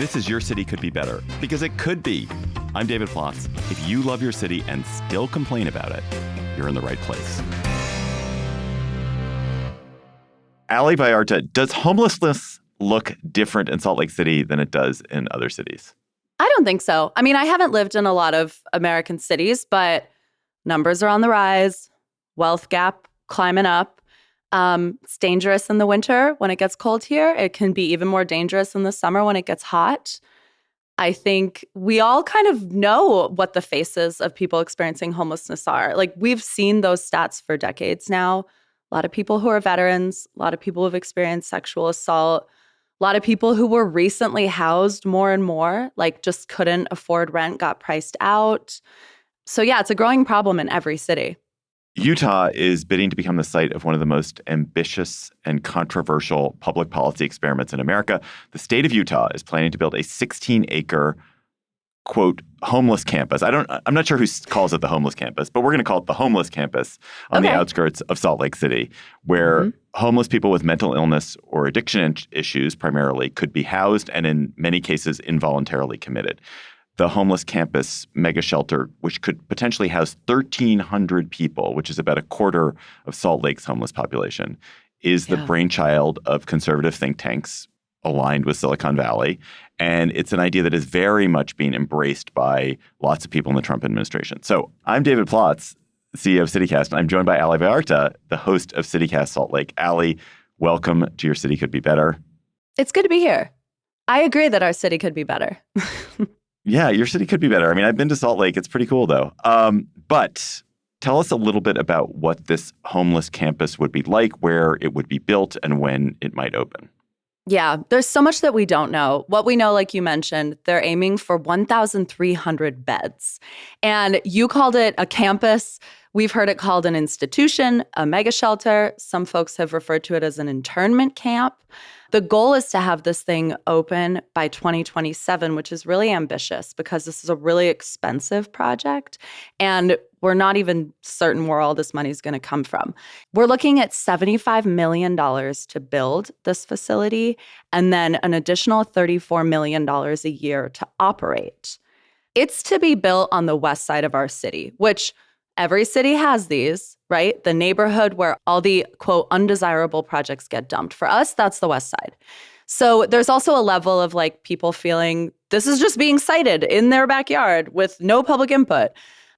This is Your City Could Be Better, because it could be. I'm David Plotz. If you love your city and still complain about it, you're in the right place. Ali Vallarta, does homelessness look different in Salt Lake City than it does in other cities? I don't think so. I mean, I haven't lived in a lot of American cities, but numbers are on the rise, wealth gap climbing up. It's dangerous in the winter when it gets cold here. It can be even more dangerous in the summer when it gets hot. I think we all kind of know what the faces of people experiencing homelessness are. Like, we've seen those stats for decades now. A lot of people who are veterans, a lot of people who've experienced sexual assault, a lot of people who were recently housed more and more, like just couldn't afford rent, got priced out. So yeah, it's a growing problem in every city. Utah is bidding to become the site of one of the most ambitious and controversial public policy experiments in America. The state of Utah is planning to build a 16-acre, quote, homeless campus. I'm not sure who calls it the homeless campus, but we're going to call it the homeless campus on the outskirts of Salt Lake City, where homeless people with mental illness or addiction issues primarily could be housed and in many cases involuntarily committed. The homeless campus mega shelter, which could potentially house 1,300 people, which is about a quarter of Salt Lake's homeless population, is the brainchild of conservative think tanks aligned with Silicon Valley. And it's an idea that is very much being embraced by lots of people in the Trump administration. So I'm David Plotz, CEO of CityCast, and I'm joined by Ali Vallarta, the host of CityCast Salt Lake. Ali, welcome to Your City Could Be Better. It's good to be here. I agree that our city could be better. Yeah, your city could be better. I mean, I've been to Salt Lake. It's pretty cool, though. But tell us a little bit about what this homeless campus would be like, where it would be built, and when it might open. Yeah, there's so much that we don't know. What we know, like you mentioned, they're aiming for 1,300 beds. And you called it a campus. We've heard it called an institution, a mega shelter. Some folks have referred to it as an internment camp. The goal is to have this thing open by 2027, which is really ambitious because this is a really expensive project. And we're not even certain where all this money is going to come from. We're looking at $75 million to build this facility and then an additional $34 million a year to operate. It's to be built on the west side of our city, which every city has these, right? The neighborhood where all the, quote, undesirable projects get dumped. For us, that's the west side. So there's also a level of like people feeling this is just being sited in their backyard with no public input.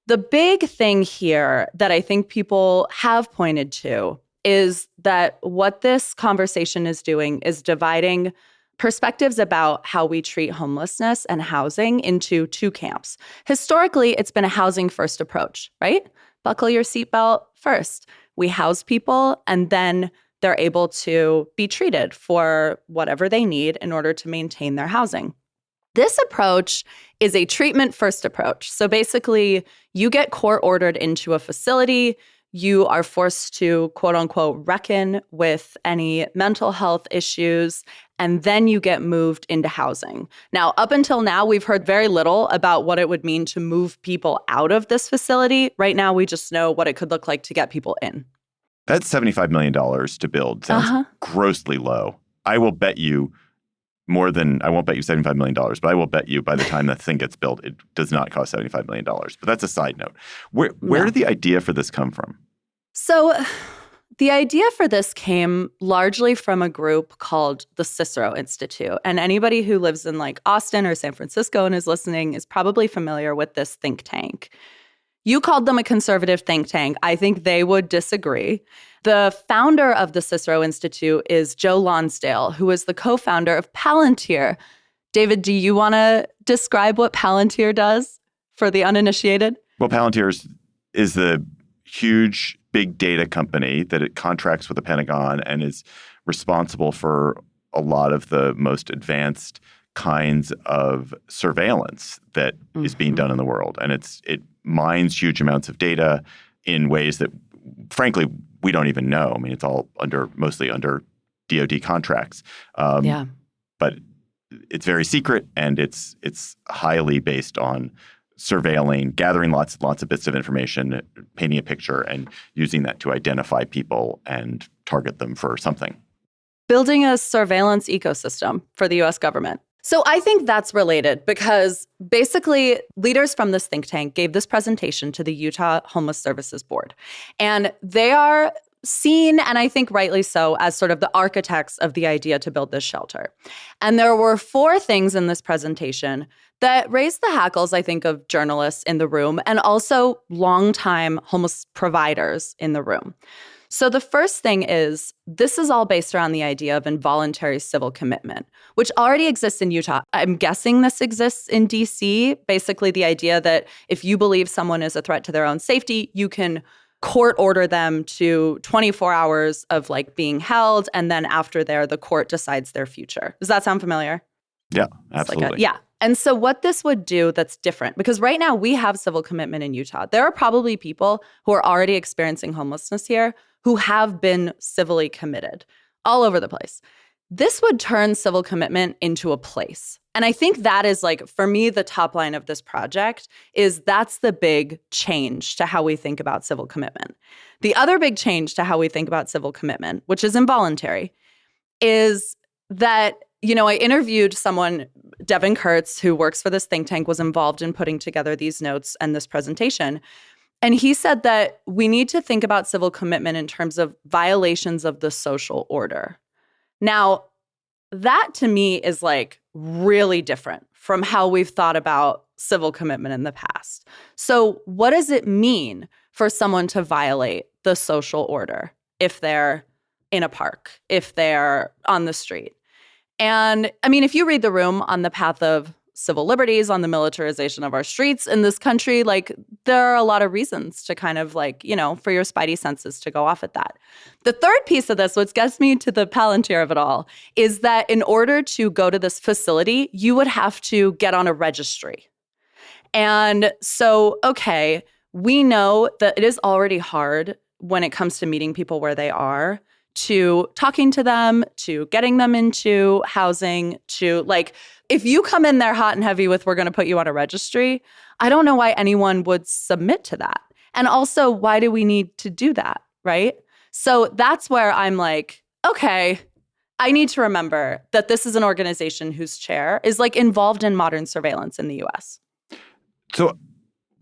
The big thing here that I think people have pointed to is that what this conversation is doing is dividing perspectives about how we treat homelessness and housing into two camps. Historically, it's been a housing-first approach, right? Buckle your seatbelt first. We house people, and then they're able to be treated for whatever they need in order to maintain their housing. This approach is a treatment-first approach. So basically, you get court-ordered into a facility. You are forced to, quote unquote, reckon with any mental health issues, and then you get moved into housing. Now, up until now, we've heard very little about what it would mean to move people out of this facility. Right now, we just know what it could look like to get people in. That's $75 million to build. Sounds grossly low. I will bet you I won't bet you $75 million, but I will bet you by the time that thing gets built, it does not cost $75 million. But that's a side note. Where did the idea for this come from? So the idea for this came largely from a group called the Cicero Institute. And anybody who lives in like Austin or San Francisco and is listening is probably familiar with this think tank. You called them a conservative think tank. I think they would disagree. The founder of the Cicero Institute is Joe Lonsdale, who is the co-founder of Palantir. David, do you want to describe what Palantir does for the uninitiated? Well, Palantir is the huge big data company that it contracts with the Pentagon and is responsible for a lot of the most advanced kinds of surveillance that is being done in the world. And it mines huge amounts of data in ways that, frankly, we don't even know. I mean, it's all mostly under DoD contracts. But it's very secret, and it's highly based on surveilling, gathering lots of bits of information, painting a picture, and using that to identify people and target them for something. Building a surveillance ecosystem for the U.S. government. So I think that's related because basically leaders from this think tank gave this presentation to the Utah Homeless Services Board. And they are seen, and I think rightly so, as sort of the architects of the idea to build this shelter. And there were four things in this presentation that raised the hackles, I think, of journalists in the room and also longtime homeless providers in the room. So the first thing is, this is all based around the idea of involuntary civil commitment, which already exists in Utah. I'm guessing this exists in DC. Basically, the idea that if you believe someone is a threat to their own safety, you can court order them to 24 hours of like being held. And then after there, the court decides their future. Does that sound familiar? Yeah, absolutely. Yeah. And so what this would do that's different, because right now we have civil commitment in Utah. There are probably people who are already experiencing homelessness here who have been civilly committed all over the place. This would turn civil commitment into a place. And I think that is like, for me, the top line of this project is that's the big change to how we think about civil commitment. The other big change to how we think about civil commitment, which is involuntary, is that, you know, I interviewed someone, Devin Kurtz, who works for this think tank, was involved in putting together these notes and this presentation. And he said that we need to think about civil commitment in terms of violations of the social order. Now, that to me is like really different from how we've thought about civil commitment in the past. So what does it mean for someone to violate the social order if they're in a park, if they're on the street? And I mean, if you read the room on the path of civil liberties, on the militarization of our streets in this country, like there are a lot of reasons to kind of like, you know, for your spidey senses to go off at that. The third piece of this, which gets me to the Palantir of it all, is that in order to go to this facility, you would have to get on a registry. And so, okay, we know that it is already hard when it comes to meeting people where they are, to talking to them, to getting them into housing, to like, if you come in there hot and heavy with, we're going to put you on a registry, I don't know why anyone would submit to that. And also, why do we need to do that, right? So that's where I'm like, okay, I need to remember that this is an organization whose chair is like involved in modern surveillance in the US. So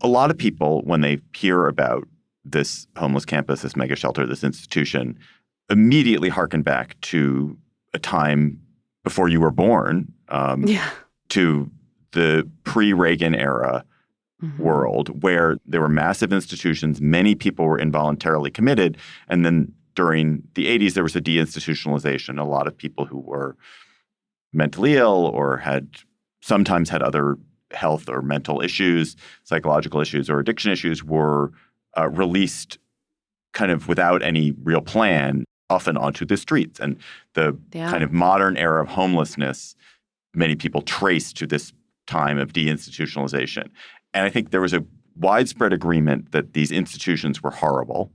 a lot of people, when they hear about this homeless campus, this mega shelter, this institution, immediately harken back to a time before you were born, to the pre-Reagan era world where there were massive institutions, many people were involuntarily committed, and then during the 80s there was a deinstitutionalization. A lot of people who were mentally ill or had sometimes had other health or mental issues, psychological issues or addiction issues were released kind of without any real plan, often onto the streets. And the kind of modern era of homelessness, many people trace to this time of deinstitutionalization. And I think there was a widespread agreement that these institutions were horrible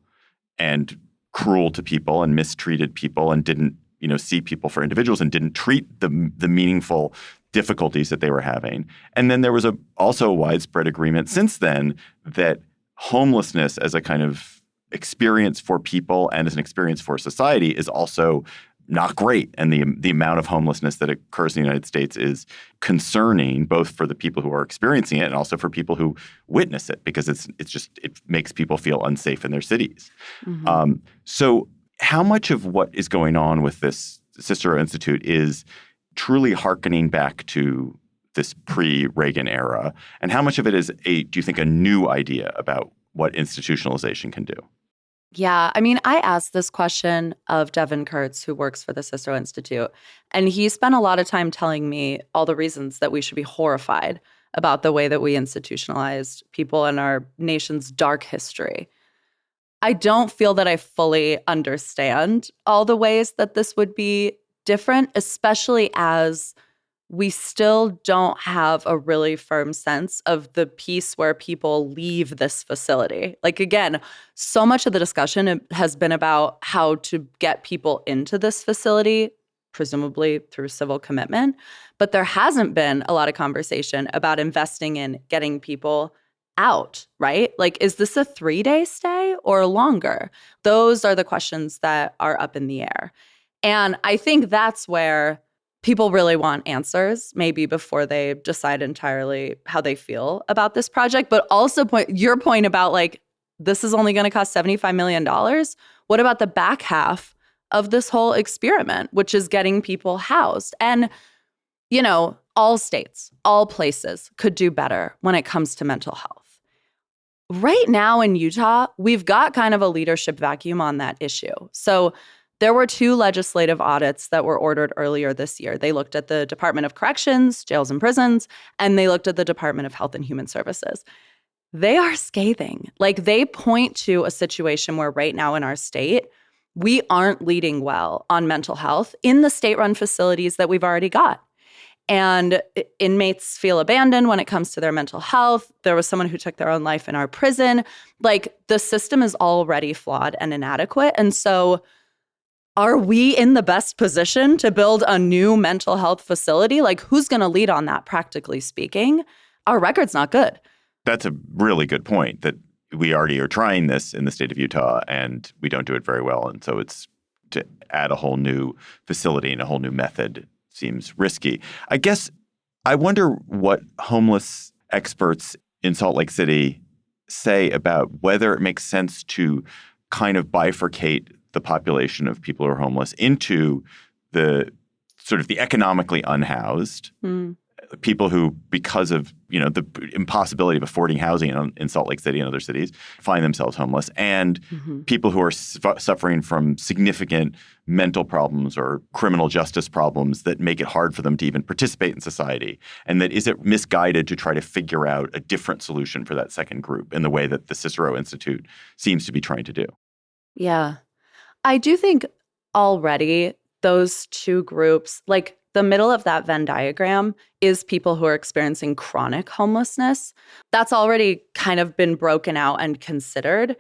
and cruel to people and mistreated people and didn't, you know, see people for individuals and didn't treat the meaningful difficulties that they were having. And then there was also a widespread agreement since then that homelessness as a kind of experience for people and as an experience for society is also not great. And the amount of homelessness that occurs in the United States is concerning, both for the people who are experiencing it and also for people who witness it, because it makes people feel unsafe in their cities. So how much of what is going on with this Cicero Institute is truly hearkening back to this pre-Reagan era, and how much of it is do you think, a new idea about what institutionalization can do? Yeah, I mean, I asked this question of Devin Kurtz, who works for the Cicero Institute, and he spent a lot of time telling me all the reasons that we should be horrified about the way that we institutionalized people in our nation's dark history. I don't feel that I fully understand all the ways that this would be different, especially as we still don't have a really firm sense of the piece where people leave this facility. Like, again, so much of the discussion has been about how to get people into this facility, presumably through civil commitment. But there hasn't been a lot of conversation about investing in getting people out, right? Like, is this a 3-day stay or longer? Those are the questions that are up in the air. And I think that's where people really want answers, maybe before they decide entirely how they feel about this project. But also your point about like, this is only going to cost $75 million. What about the back half of this whole experiment, which is getting people housed? And, you know, all states, all places could do better when it comes to mental health. Right now in Utah, we've got kind of a leadership vacuum on that issue. So there were 2 legislative audits that were ordered earlier this year. They looked at the Department of Corrections, jails and prisons, and they looked at the Department of Health and Human Services. They are scathing. Like, they point to a situation where right now in our state, we aren't leading well on mental health in the state-run facilities that we've already got. And inmates feel abandoned when it comes to their mental health. There was someone who took their own life in our prison. Like, the system is already flawed and inadequate. And so are we in the best position to build a new mental health facility? Like, who's going to lead on that, practically speaking? Our record's not good. That's a really good point, that we already are trying this in the state of Utah and we don't do it very well. And so it's to add a whole new facility and a whole new method seems risky. I guess I wonder what homeless experts in Salt Lake City say about whether it makes sense to kind of bifurcate the population of people who are homeless into the sort of the economically unhoused, people who, because of, you know, the impossibility of affording housing in Salt Lake City and other cities, find themselves homeless, and people who are suffering from significant mental problems or criminal justice problems that make it hard for them to even participate in society. And that is it misguided to try to figure out a different solution for that second group in the way that the Cicero Institute seems to be trying to do. Yeah. I do think already those 2 groups, like the middle of that Venn diagram is people who are experiencing chronic homelessness. That's already kind of been broken out and considered.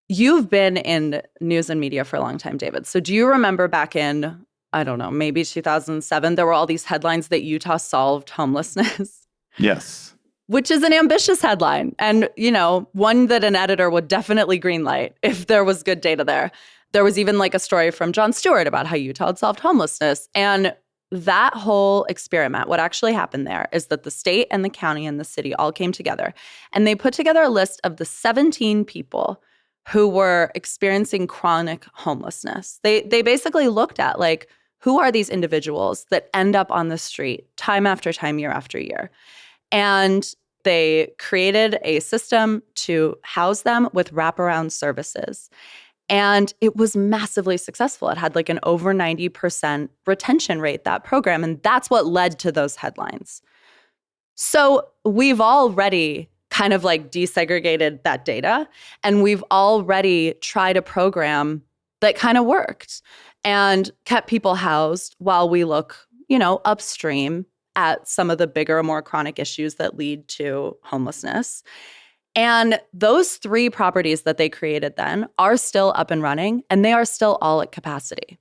You've been in news and media for a long time, David. So do you remember back in, I don't know, maybe 2007, there were all these headlines that Utah solved homelessness? Yes. Which is an ambitious headline. And, you know, one that an editor would definitely greenlight if there was good data there. There was even like a story from Jon Stewart about how Utah had solved homelessness. And that whole experiment, what actually happened there is that the state and the county and the city all came together and they put together a list of the 17 people who were experiencing chronic homelessness. They basically looked at like, who are these individuals that end up on the street time after time, year after year? And they created a system to house them with wraparound services. And it was massively successful. It had like an over 90% retention rate, that program. And that's what led to those headlines. So we've already kind of like desegregated that data. And we've already tried a program that kind of worked and kept people housed while we look, you know, upstream at some of the bigger, more chronic issues that lead to homelessness. And those 3 properties that they created then are still up and running, and they are still all at capacity.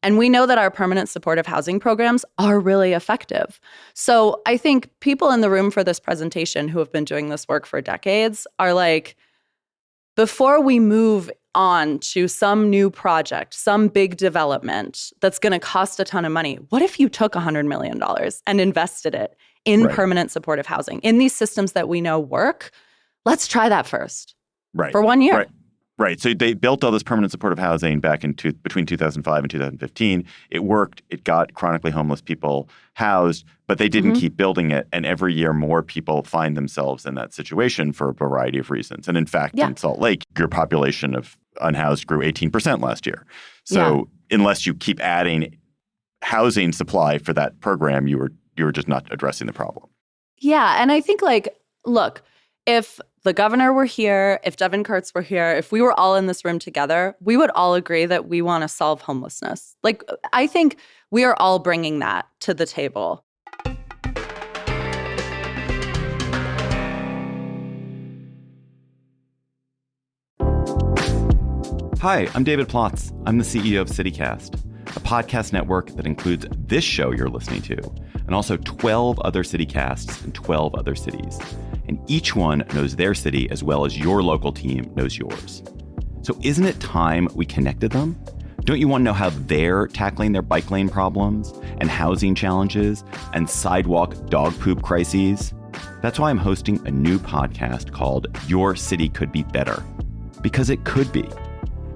And we know that our permanent supportive housing programs are really effective. So I think people in the room for this presentation who have been doing this work for decades are like, before we move on to some new project, some big development that's going to cost a ton of money, what if you took $100 million and invested it in permanent supportive housing, in these systems that we know work? Let's try that first. Right. For 1 year. Right. So they built all this permanent supportive housing back in between 2005 and 2015. It worked. It got chronically homeless people housed, but they didn't keep building it. And every year more people find themselves in that situation for a variety of reasons. And in fact, in Salt Lake, your population of unhoused grew 18% last year. So unless you keep adding housing supply for that program, you were just not addressing the problem. Yeah. And I think like, look, if the governor were here, if Devin Kurtz were here, if we were all in this room together, we would all agree that we want to solve homelessness. Like, I think we are all bringing that to the table. Hi, I'm David Plotz. I'm the CEO of CityCast, a podcast network that includes this show you're listening to, and also 12 other CityCasts in 12 other cities. And each one knows their city as well as your local team knows yours. So isn't it time we connected them? Don't you want to know how they're tackling their bike lane problems and housing challenges and sidewalk dog poop crises? That's why I'm hosting a new podcast called Your City Could Be Better. Because it could be.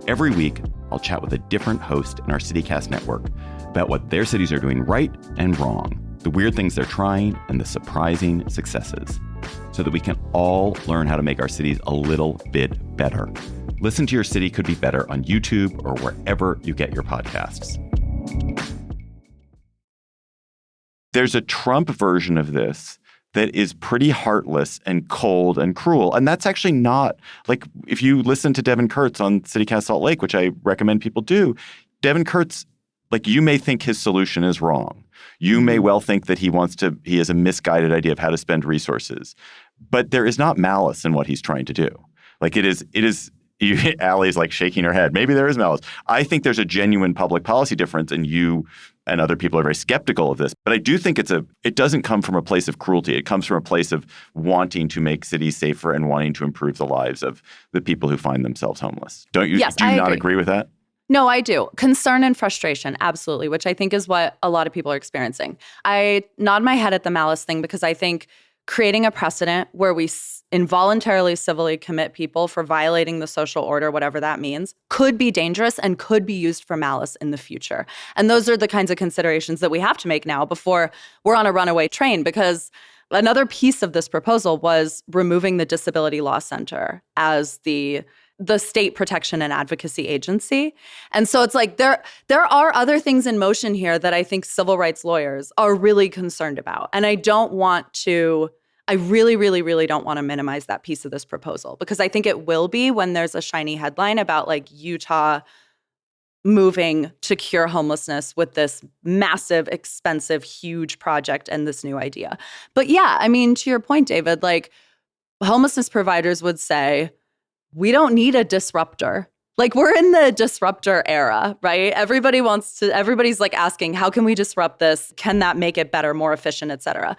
Every week, I'll chat with a different host in our CityCast network about what their cities are doing right and wrong, the weird things they're trying, and the surprising successes, so that we can all learn how to make our cities a little bit better. Listen to Your City Could Be Better on YouTube or wherever you get your podcasts. There's a Trump version of this that is pretty heartless and cold and cruel. And that's actually not, like, if you listen to Devin Kurtz on CityCast Salt Lake, which I recommend people do, Devin Kurtz, like, you may think his solution is wrong. You may well think that he has a misguided idea of how to spend resources. But there is not malice in what he's trying to do. Like, it is, Allie's like shaking her head. Maybe there is malice. I think there's a genuine public policy difference, and you and other people are very skeptical of this. But I do think it doesn't come from a place of cruelty. It comes from a place of wanting to make cities safer and wanting to improve the lives of the people who find themselves homeless. Don't you? Yes, do you I not agree with that? No, I do. Concern and frustration, absolutely, which I think is what a lot of people are experiencing. I nod my head at the malice thing because I think creating a precedent where we involuntarily civilly commit people for violating the social order, whatever that means, could be dangerous and could be used for malice in the future. And those are the kinds of considerations that we have to make now before we're on a runaway train, because another piece of this proposal was removing the Disability Law Center as the state protection and advocacy agency. And so it's like there are other things in motion here that I think civil rights lawyers are really concerned about. And I really, really, really don't want to minimize that piece of this proposal, because I think it will be when there's a shiny headline about like Utah moving to cure homelessness with this massive, expensive, huge project and this new idea. But yeah, I mean, to your point, David, like homelessness providers would say, we don't need a disruptor. Like, we're in the disruptor era, right? Everybody's like asking, how can we disrupt this? Can that make it better, more efficient, et cetera?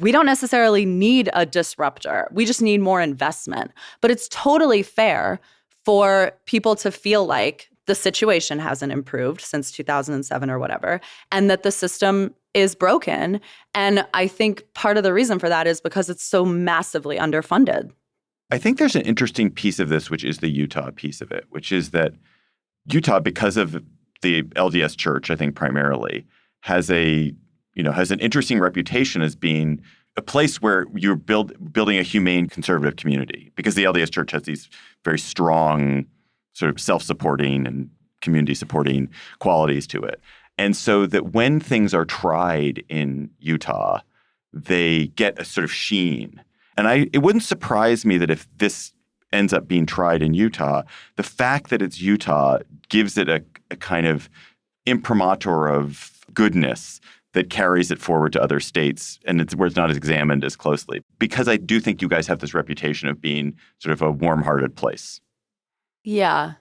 We don't necessarily need a disruptor. We just need more investment. But it's totally fair for people to feel like the situation hasn't improved since 2007 or whatever, and that the system is broken. And I think part of the reason for that is because it's so massively underfunded. I think there's an interesting piece of this, which is the Utah piece of it, which is that Utah, because of the LDS Church, I think primarily, has an interesting reputation as being a place where you're building a humane conservative community, because the LDS Church has these very strong sort of self-supporting and community-supporting qualities to it. And so that when things are tried in Utah, they get a sort of sheen. And it wouldn't surprise me that if this ends up being tried in Utah, the fact that it's Utah gives it a kind of imprimatur of goodness that carries it forward to other states, and where it's not as examined as closely. Because I do think you guys have this reputation of being sort of a warm-hearted place. Yeah.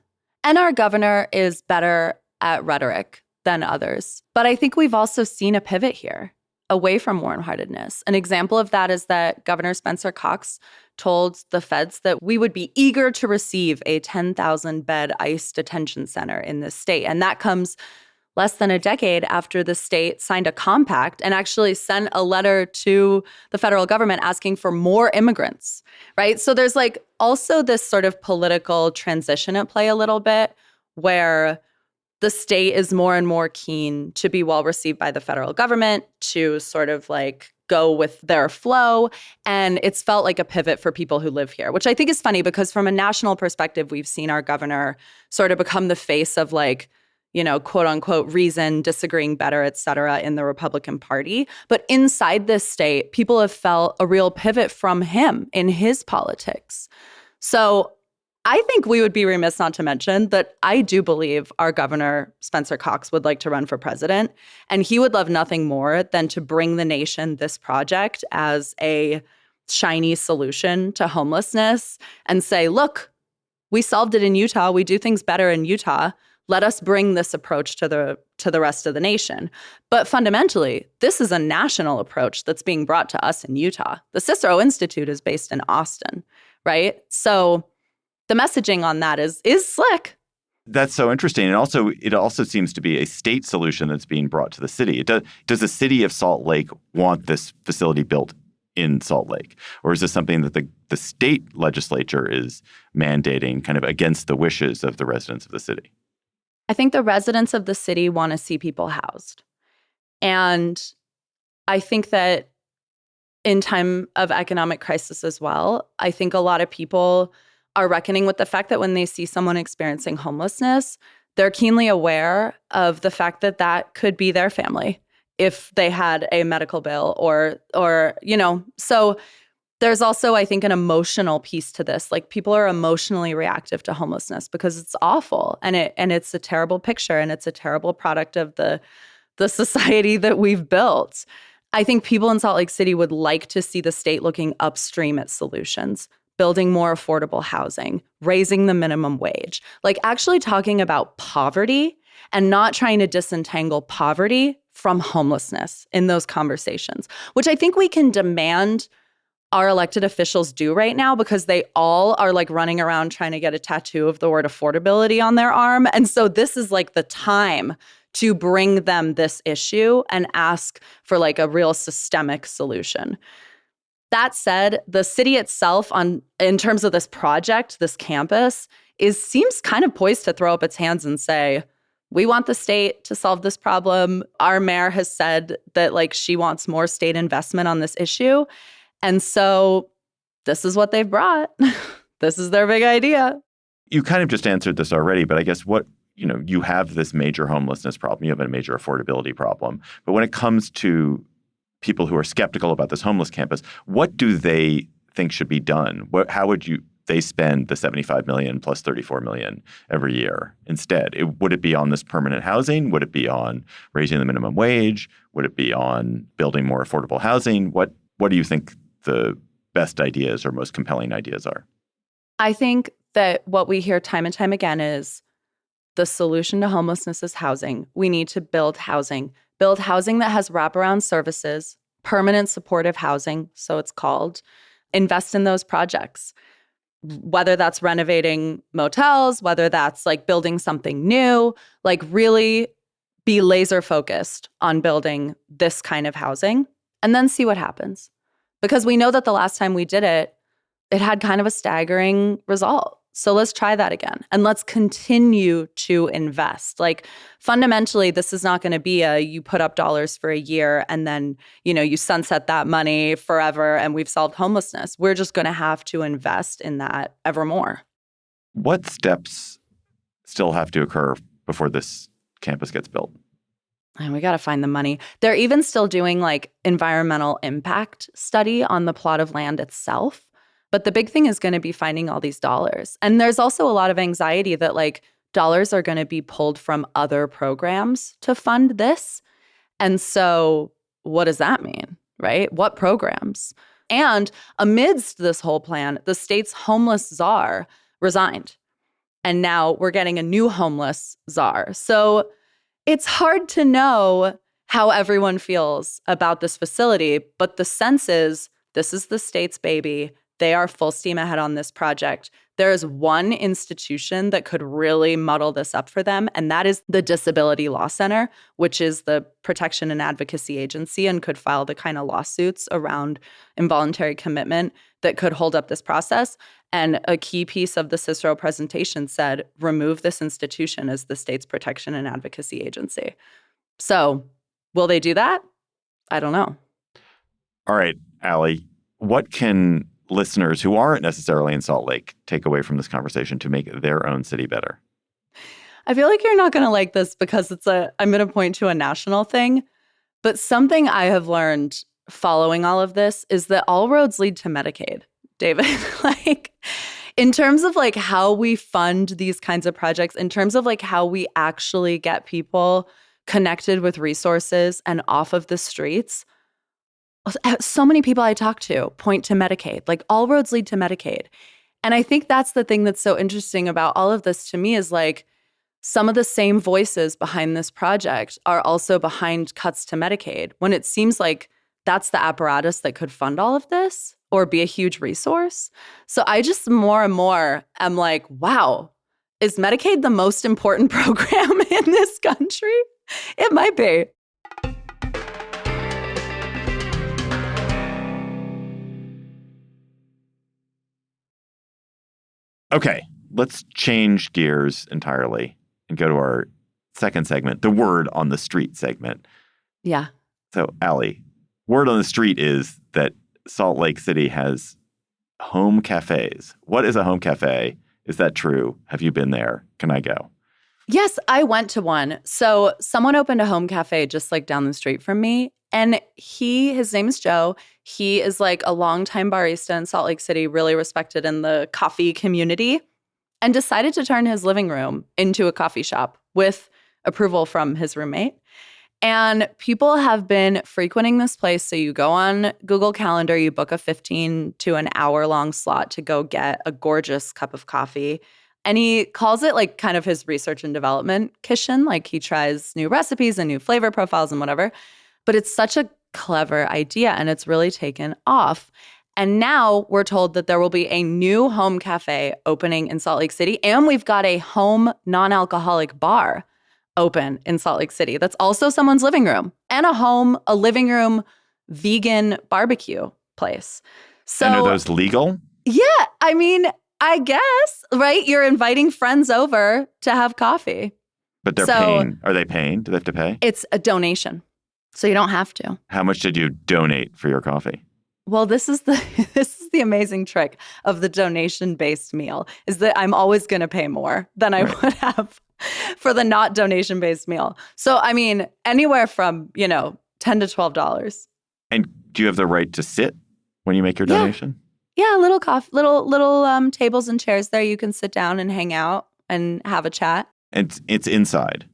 And our governor is better at rhetoric than others. But I think we've also seen a pivot here away from warm-heartedness. An example of that is that Governor Spencer Cox told the feds that we would be eager to receive a 10,000-bed ICE detention center in this state. And that comes less than a decade after the state signed a compact and actually sent a letter to the federal government asking for more immigrants, right? So there's like also this sort of political transition at play a little bit, where the state is more and more keen to be well received by the federal government, to sort of like go with their flow. And it's felt like a pivot for people who live here, which I think is funny, because from a national perspective, we've seen our governor sort of become the face of like, you know, quote unquote, reason, disagreeing better, et cetera, in the Republican Party. But inside this state, people have felt a real pivot from him in his politics. So I think we would be remiss not to mention that I do believe our governor, Spencer Cox, would like to run for president. And he would love nothing more than to bring the nation this project as a shiny solution to homelessness and say, look, we solved it in Utah. We do things better in Utah. Let us bring this approach to the rest of the nation. But fundamentally, this is a national approach that's being brought to us in Utah. The Cicero Institute is based in Austin, right? So the messaging on that is slick. That's so interesting. And also, it also seems to be a state solution that's being brought to the city. Does the city of Salt Lake want this facility built in Salt Lake? Or is this something that the state legislature is mandating kind of against the wishes of the residents of the city? I think the residents of the city want to see people housed. And I think that in time of economic crisis as well, I think a lot of people are reckoning with the fact that when they see someone experiencing homelessness, they're keenly aware of the fact that that could be their family if they had a medical bill or so there's also, I think, an emotional piece to this. Like, people are emotionally reactive to homelessness because it's awful and it's a terrible picture and it's a terrible product of the society that we've built. I think people in Salt Lake City would like to see the state looking upstream at solutions, building more affordable housing, raising the minimum wage, like actually talking about poverty and not trying to disentangle poverty from homelessness in those conversations, which I think we can demand our elected officials do right now because they all are like running around trying to get a tattoo of the word affordability on their arm. And so this is like the time to bring them this issue and ask for like a real systemic solution. That said, the city itself in terms of this project, this campus, seems kind of poised to throw up its hands and say, we want the state to solve this problem. Our mayor has said that like she wants more state investment on this issue. And so this is what they've brought. This is their big idea. You kind of just answered this already, but I guess you have this major homelessness problem. You have a major affordability problem. But when it comes to people who are skeptical about this homeless campus, what do they think should be done? How would they spend the $75 million plus $34 million every year instead? Would it be on this permanent housing? Would it be on raising the minimum wage? Would it be on building more affordable housing? What do you think the best ideas or most compelling ideas are? I think that what we hear time and time again is the solution to homelessness is housing. We need to build housing that has wraparound services, permanent supportive housing, so it's called. Invest in those projects, whether that's renovating motels, whether that's like building something new, like really be laser focused on building this kind of housing and then see what happens. Because we know that the last time we did it, it had kind of a staggering result. So let's try that again. And let's continue to invest. Like, fundamentally, this is not going to be you put up dollars for a year and then, you sunset that money forever and we've solved homelessness. We're just going to have to invest in that ever more. What steps still have to occur before this campus gets built? And we got to find the money. They're even still doing like environmental impact study on the plot of land itself. But the big thing is going to be finding all these dollars. And there's also a lot of anxiety that like dollars are going to be pulled from other programs to fund this. And so what does that mean, right? What programs? And amidst this whole plan, the state's homeless czar resigned. And now we're getting a new homeless czar. So it's hard to know how everyone feels about this facility, but the sense is this is the state's baby. They are full steam ahead on this project. There is one institution that could really muddle this up for them, and that is the Disability Law Center, which is the protection and advocacy agency and could file the kind of lawsuits around involuntary commitment that could hold up this process. And a key piece of the Cicero presentation said, remove this institution as the state's protection and advocacy agency. So will they do that? I don't know. All right, Allie, what can listeners who aren't necessarily in Salt Lake take away from this conversation to make their own city better? I feel like you're not going to like this because I'm going to point to a national thing. But something I have learned following all of this is that all roads lead to Medicaid, David. Like, in terms of like how we fund these kinds of projects, in terms of like how we actually get people connected with resources and off of the streets, so many people I talk to point to Medicaid. Like, all roads lead to Medicaid. And I think that's the thing that's so interesting about all of this to me is like some of the same voices behind this project are also behind cuts to Medicaid when it seems like that's the apparatus that could fund all of this or be a huge resource. So I just more and more am like, wow, Is Medicaid the most important program in this country? It might be. Okay, let's change gears entirely and go to our second segment, the word on the street segment. Yeah. So, Allie, word on the street is that Salt Lake City has home cafes. What is a home cafe? Is that true? Have you been there? Can I go? Yes, I went to one. So someone opened a home cafe just like down the street from me. And his name is Joe. He is like a longtime barista in Salt Lake City, really respected in the coffee community, and decided to turn his living room into a coffee shop with approval from his roommate. And people have been frequenting this place. So you go on Google Calendar, you book a 15 to an hour long slot to go get a gorgeous cup of coffee. And he calls it like kind of his research and development kitchen. Like he tries new recipes and new flavor profiles and whatever. But it's such a clever idea and it's really taken off. And now we're told that there will be a new home cafe opening in Salt Lake City. And we've got a home non-alcoholic bar open in Salt Lake City. That's also someone's living room and a living room vegan barbecue place. So, and are those legal? Yeah, I mean, I guess, right? You're inviting friends over to have coffee. But they're paying. Are they paying? Do they have to pay? It's a donation. So you don't have to. How much did you donate for your coffee? Well, this is the amazing trick of the donation-based meal is that I'm always going to pay more than I would have for the not donation-based meal. So, I mean, anywhere from, $10 to $12. And do you have the right to sit when you make your donation? Yeah, little tables and chairs there. You can sit down and hang out and have a chat. And it's inside.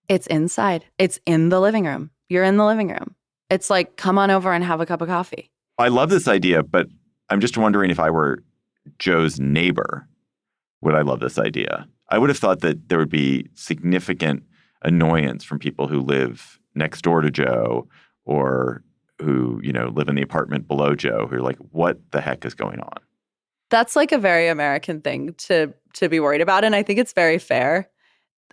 It's inside. It's in the living room. You're in the living room. It's like, come on over and have a cup of coffee. I love this idea, but I'm just wondering if I were Joe's neighbor, would I love this idea? I would have thought that there would be significant annoyance from people who live next door to Joe or who, live in the apartment below Joe, who are like, what the heck is going on? That's like a very American thing to be worried about. And I think it's very fair.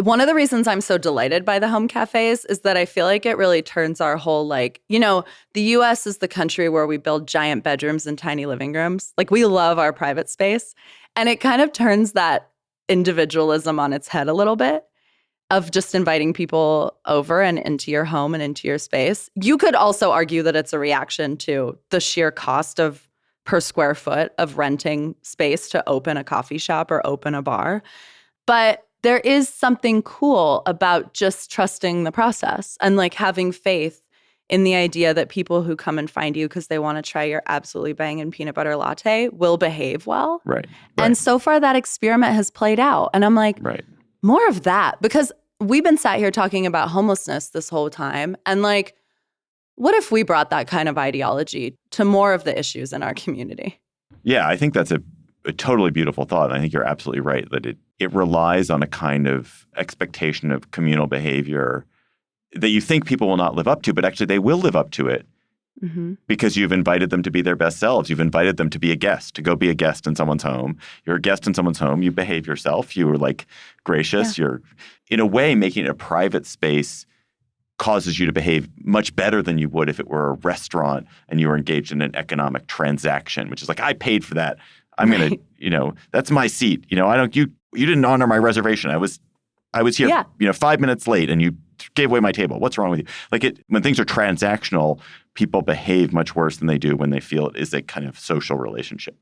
One of the reasons I'm so delighted by the home cafes is that I feel like it really turns our whole the US is the country where we build giant bedrooms and tiny living rooms. Like we love our private space. And it kind of turns that individualism on its head a little bit of just inviting people over and into your home and into your space. You could also argue that it's a reaction to the sheer cost of per square foot of renting space to open a coffee shop or open a bar. But there is something cool about just trusting the process and having faith in the idea that people who come and find you because they want to try your absolutely banging peanut butter latte will behave well. Right. And so far that experiment has played out. And I'm like, more of that. Because we've been sat here talking about homelessness this whole time. And what if we brought that kind of ideology to more of the issues in our community? Yeah, I think that's a totally beautiful thought. And I think you're absolutely right that it relies on a kind of expectation of communal behavior that you think people will not live up to, but actually they will live up to it because you've invited them to be their best selves. You've invited them to be a guest, to go be a guest in someone's home. You're a guest in someone's home. You behave yourself. You were gracious. Yeah. You're, in a way, making it a private space causes you to behave much better than you would if it were a restaurant and you were engaged in an economic transaction, which is I paid for that. I'm going to, that's my seat. You didn't honor my reservation. I was here, 5 minutes late and you gave away my table. What's wrong with you? When things are transactional, people behave much worse than they do when they feel it is a kind of social relationship.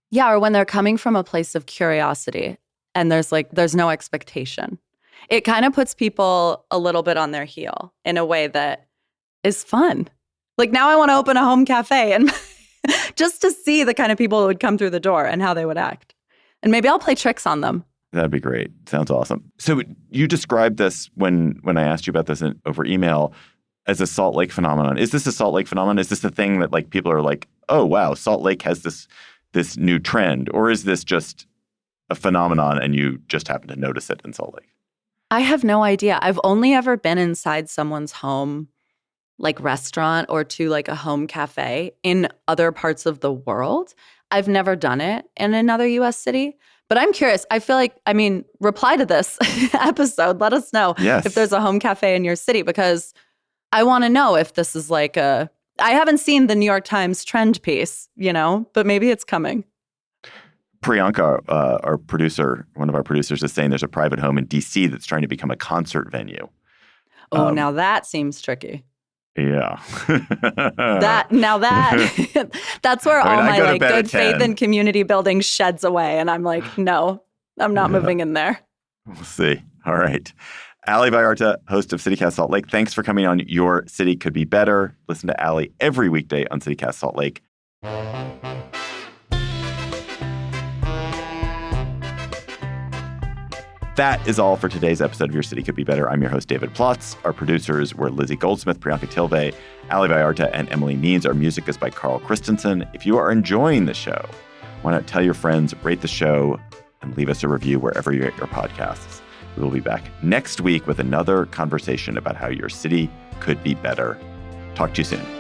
Yeah, or when they're coming from a place of curiosity and there's no expectation. It kind of puts people a little bit on their heel in a way that is fun. Now I want to open a home cafe and just to see the kind of people who would come through the door and how they would act. And maybe I'll play tricks on them. That'd be great. Sounds awesome. So you described this when I asked you about this over email as a Salt Lake phenomenon. Is this a Salt Lake phenomenon? Is this a thing that people are oh, wow, Salt Lake has this new trend? Or is this just a phenomenon and you just happen to notice it in Salt Lake? I have no idea. I've only ever been inside someone's home restaurant or to a home cafe in other parts of the world. I've never done it in another US city, But I'm curious. I feel like, reply to this episode. Let us know if there's a home cafe in your city, because I want to know if this is like I haven't seen the New York Times trend piece, but maybe it's coming. Priyanka, our producer, one of our producers, is saying there's a private home in D.C. that's trying to become a concert venue. Now that seems tricky. Yeah. That's where all my like good faith in community building sheds away. And I'm like, no, I'm not moving in there. We'll see. All right. Ali Vallarta, host of CityCast Salt Lake. Thanks for coming on Your City Could Be Better. Listen to Ali every weekday on CityCast Salt Lake. That is all for today's episode of Your City Could Be Better. I'm your host, David Plotz. Our producers were Lizzie Goldsmith, Priyanka Tilve, Ali Vallarta, and Emily Means. Our music is by Carl Christensen. If you are enjoying the show, why not tell your friends, rate the show, and leave us a review wherever you get your podcasts. We will be back next week with another conversation about how your city could be better. Talk to you soon.